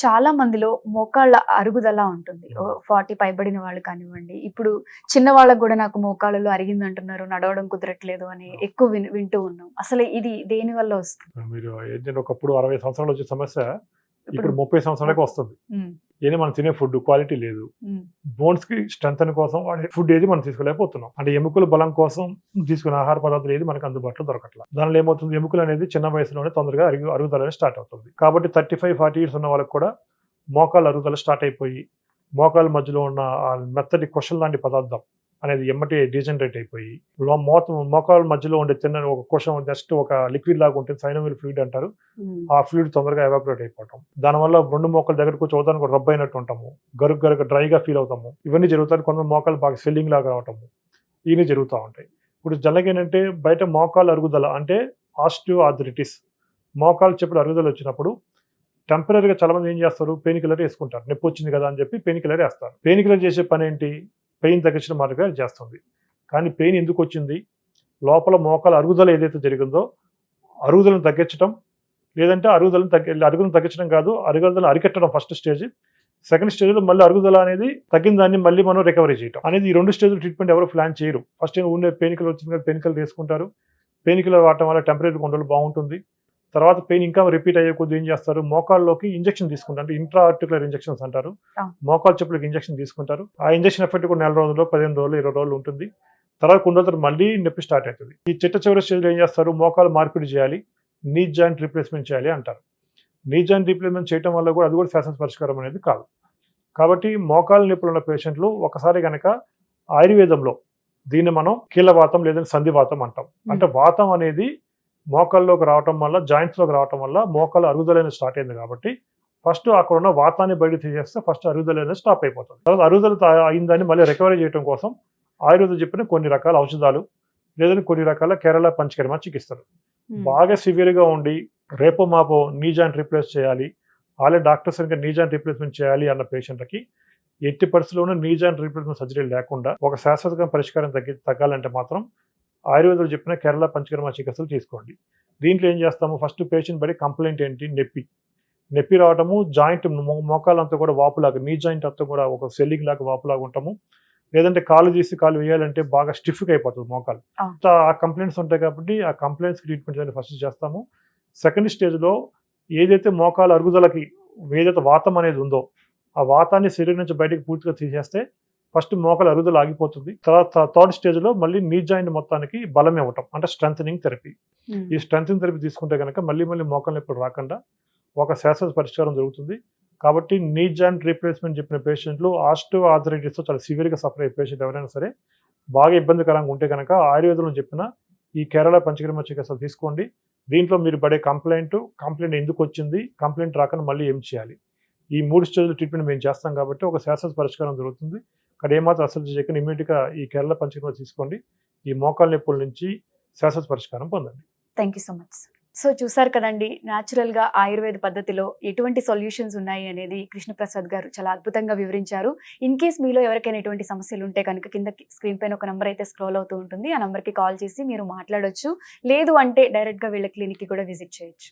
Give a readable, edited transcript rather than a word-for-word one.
చాలా మందిలో మోకాళ్ళ అరుగుదల ఉంటుంది. 40 పైబడిన వాళ్ళు కానివ్వండి. ఇప్పుడు చిన్న వాళ్ళకి గూడా నాకు మోకాళ్ళలో అరిగిందంటున్నారు. నడవడం కుదరట్లేదు అని ఎక్కువ వింటూ ఉన్నాం. అసలు ఇది దేని వల్ల వస్తుంది? మీరు ఏంటంటే ఒకప్పుడు 60 సంవత్సరాలు వచ్చే సమస్య ఇప్పుడు ఇప్పుడు 30 సంవత్సరాలకే వస్తుంది. హ్మ్. ఏది మనం తినే ఫుడ్ క్వాలిటీ లేదు. హ్మ్. బోన్స్ కి స్ట్రెంగ్త్ కోసం వాడే ఫుడ్ ఏది మనం తీసుకోలేకపోతున్నాం. అంటే ఎముకల బలం కోసం తీసుకునే ఆహార పదార్థాలు ఏది మనకు అందుబాటులో దొరకట్లేదు. దానిలో ఏమవుతుంది, ఎముకలు అనేది చిన్న వయసులోనే తొందరగా అరుగుదల అనేది స్టార్ట్ అవుతుంది. కాబట్టి 35, 40 ఇయర్స్ ఉన్న వాళ్ళకి కూడా మోకాళ్ళ అరుగుదల స్టార్ట్ అయిపోయి మోకాళ్ళ మధ్యలో ఉన్న ఆ మెత్తటి కుషల్ లాంటి పదార్థం అనేది ఎమ్మటే డీజనరేట్ అయిపోయి మోకాళ్ళ మధ్యలో ఉండే చిన్న ఒక కుషం జస్ట్ ఒక లిక్విడ్ లాగా ఉంటుంది, సైనోవియల్ ఫ్లూయిడ్ అంటారు. హ్మ్. ఆ ఫ్లూయిడ్ తొందరగా ఎవాపరేట్ అయిపోవటం, దానివల్ల రెండు మోకాళ్ళ దగ్గరకు చూడడానికి కూడా రబ్ అయినట్టు ఉంటాము, గరుకు డ్రైగా ఫీల్ అవుతాము. ఇవన్నీ జరుగుతాయి. కొంత మోకాళ్ళు బాగా స్వెల్లింగ్ లాగా రావటము, ఇవన్నీ జరుగుతూ ఉంటాయి. ఇప్పుడు జనరల్గా ఏంటంటే బయట మోకాళ్ళ అరుగుదల అంటే ఆస్టియో ఆర్థరైటిస్, మోకాళ్ళ చెప్పుడు అరుగుదల వచ్చినప్పుడు టెంపరీగా చాలా మంది ఏం చేస్తారు, పెయిన్ కిల్లర్ వేసుకుంటారు. నొప్పి వచ్చింది కదా అని చెప్పి పెయిన్ కిల్లర్ వేస్తారు. పెయిన్ కిల్లర్ చేసే పని ఏంటి, పెయిన్ తగ్గించడం మాత్రమే చేస్తుంది. కానీ పెయిన్ ఎందుకు వచ్చింది, లోపల మోకాల అరుగుదల ఏదైతే జరిగిందో అరుగుదలను తగ్గించడం, లేదంటే అరుగుదలను తగ్గించడం కాదు, అరుగుదలను అరికెట్టడం ఫస్ట్ స్టేజ్. సెకండ్ స్టేజ్లో మళ్ళీ అరుగుదల అనేది తగ్గిన దాన్ని మళ్ళీ మనం రికవరీ చేయడం అనేది, ఈ 2 స్టేజ్ల ట్రీట్మెంట్ ఎవరు ప్లాన్ చేయరు. ఫస్ట్ ఉండే పెయిన్ కిల్లర్ వచ్చింది కదా, పెయిన్ కిల్లర్ వేసుకుంటారు. పెయిన్ కిల్లర్ వాడటం వల్ల టెంపరీ కొండలు బాగుంటుంది. తర్వాత పెయిన్ ఇంకా రిపీట్ అయ్యే కొద్ది ఏం చేస్తారు, మోకాల్లోకి ఇంజెక్షన్ తీసుకుంటారు. అంటే ఇంట్రా ఆర్టికులర్ ఇంజెక్షన్స్ అంటారు. మోకాలు చెప్పులకి ఇంజెక్షన్ తీసుకుంటారు. ఆ ఇంజెక్షన్ ఎఫెక్ట్ కూడా 4 రోజుల్లో, 15 రోజులు, 20 రోజులు ఉంటుంది. తర్వాత కొన్ని రోజులు మళ్ళీ నొప్పి స్టార్ట్ అవుతుంది. ఈ చివరి స్టేజ్లో ఏం చేస్తారు, మోకాలు మార్పిడి చేయాలి, నీ జాయింట్ రీప్లేస్మెంట్ చేయాలి అంటారు. నీ జాయింట్ రీప్లేస్మెంట్ చేయడం వల్ల కూడా అది కూడా శాశ్వత పరిష్కారం అనేది కాదు. కాబట్టి మోకాలు నొప్పులు ఉన్న పేషెంట్లు ఒకసారి కనుక ఆయుర్వేదంలో దీన్ని మనం కీళ్ళవాతం లేదంటే సంధివాతం అంటాం. అంటే వాతం అనేది మోకాల్లోకి రావటం వల్ల, జాయింట్స్లోకి రావటం వల్ల మోకాలు అరుగుదల అనేది స్టార్ట్ అయింది. కాబట్టి ఫస్ట్ అక్కడ ఉన్న వాతాన్ని బయట తీసేస్తే ఫస్ట్ అరుగుదల అనేది స్టాప్ అయిపోతుంది. తర్వాత అరుగుదల అయిందని మళ్ళీ రికవరీ చేయడం కోసం ఆయుర్వేదం చెప్పిన కొన్ని రకాల ఔషధాలు లేదంటే కొన్ని రకాల కేరళ పంచకర్మ చికిత్సలు. బాగా సివియర్గా ఉండి రేపో మాపో నీ జాయింట్ రీప్లేస్ చేయాలి, ఆల్రెడీ డాక్టర్స్ ఇంకా నీ జాయింట్ రీప్లేస్మెంట్ చేయాలి అన్న పేషెంట్లకి ఎట్టి పరిస్థితుల్లోనూ నీ జాయింట్ రీప్లేస్మెంట్ సర్జరీ లేకుండా ఒక శాశ్వతంగా పరిష్కారం తగ్గాలంటే మాత్రం ఆయుర్వేదంలో చెప్పిన కేరళ పంచకర్మ చికిత్సలు తీసుకోండి. దీంట్లో ఏం చేస్తాము, ఫస్ట్ పేషెంట్ బడి కంప్లైంట్ ఏంటి, నొప్పి రావటము, జాయింట్ మోకాలంతా కూడా వాపులాగా, నీ జాయింట్ అంతా కూడా ఒక సెల్లింగ్ లాగా వాపులాగా ఉంటాము. లేదంటే కాలు తీసి కాలు వేయాలంటే బాగా స్టిఫ్గా అయిపోతుంది మోకాలు. ఆ కంప్లైంట్స్ ఉంటాయి కాబట్టి ఆ కంప్లైంట్స్ ట్రీట్మెంట్ అనేది ఫస్ట్ చేస్తాము. సెకండ్ స్టేజ్లో ఏదైతే మోకాలు అరుగుదలకి ఏదైతే వాతం అనేది ఉందో ఆ వాతాన్ని శరీరం నుంచి బయటకు పూర్తిగా తీసేస్తే ఫస్ట్ మోకాలు అరుగుదల ఆగిపోతుంది. తర్వాత థర్డ్ స్టేజ్లో మళ్ళీ నీ జాయింట్ మొత్తానికి బలం ఇవ్వటం, అంటే స్ట్రెంథనింగ్ థెరపీ. ఈ స్ట్రెంథనింగ్ థెరపీ తీసుకుంటే కనుక మళ్ళీ మోకాలు నొప్పులు రాకుండా ఒక శాశ్వత పరిష్కారం జరుగుతుంది. కాబట్టి నీ జాయింట్ రీప్లేస్మెంట్ చెప్పిన పేషెంట్లు ఆస్టియో ఆర్థరైటిస్తో చాలా సివియర్గా సఫర్ అయ్యే పేషెంట్ ఎవరైనా సరే బాగా ఇబ్బందికరంగా ఉంటే కనుక ఆయుర్వేదంలో చెప్పిన ఈ కేరళ పంచకర్మ చికిత్సలు తీసుకోండి. దీంట్లో మీరు పడే కంప్లైంట్ ఎందుకు వచ్చింది, కంప్లైంట్ రాకుండా మళ్ళీ ఏం చేయాలి, ఈ 3 స్టేజ్ల ట్రీట్మెంట్ మేము చేస్తాం కాబట్టి ఒక శాశ్వత పరిష్కారం జరుగుతుంది. అక్కడ ఏమాత్రం అసలు చేయకుండా ఇమీడియట్గా ఈ కేరళ పంచకర్మ తీసుకోండి. ఈ మోకాలు నొప్పుల నుంచి శాశ్వత పరిష్కారం పొందండి. Thank you so much. So చూసారు కదండి, న్యాచురల్గా ఆయుర్వేద పద్ధతిలో ఎటువంటి సొల్యూషన్స్ ఉన్నాయి అనేది కృష్ణప్రసాద్ గారు చాలా అద్భుతంగా వివరించారు. ఇన్ కేస్ మీలో ఎవరికైనా ఎటువంటి సమస్యలు ఉంటే కనుక కింద స్క్రీన్ పైన ఒక నెంబర్ అయితే స్క్రోల్ అవుతూ ఉంటుంది. ఆ నెంబర్కి కాల్ చేసి మీరు మాట్లాడొచ్చు. లేదు అంటే డైరెక్ట్గా వీళ్ళ క్లినిక్కి కూడా విజిట్ చేయొచ్చు.